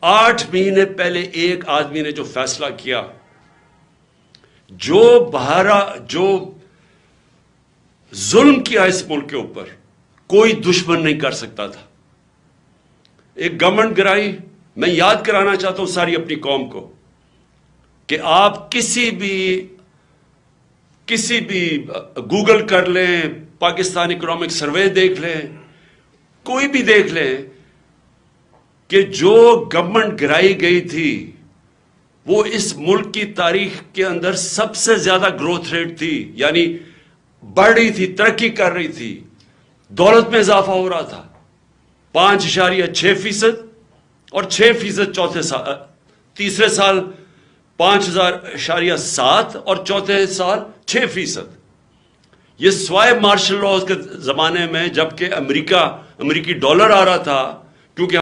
8 महीने पहले एक आदमी ने जो फैसला किया, जो जुल्म किया इस मुल्क के ऊपर, कोई दुश्मन नहीं कर सकता था। एक गवर्नमेंट गिराई। मैं याद कराना चाहता हूं सारी अपनी कौम को कि आप किसी भी गूगल कर लें, पाकिस्तान इकोनॉमिक सर्वे देख लें, कोई भी देख लें कि जो गवर्नमेंट गिराई गई थी वो इस मुल्क की तारीख के अंदर सबसे ज्यादा ग्रोथ रेट थी, यानी बढ़ रही थी, तरक्की कर रही थी, दौलत में इजाफा हो रहा था। 5.6% और 6% तीसरे साल 5.7 और चौथे साल 6%। ये स्वाय मार्शल लॉ के जमाने में, जबकि अमेरिकी डॉलर आ रहा था, क्योंकि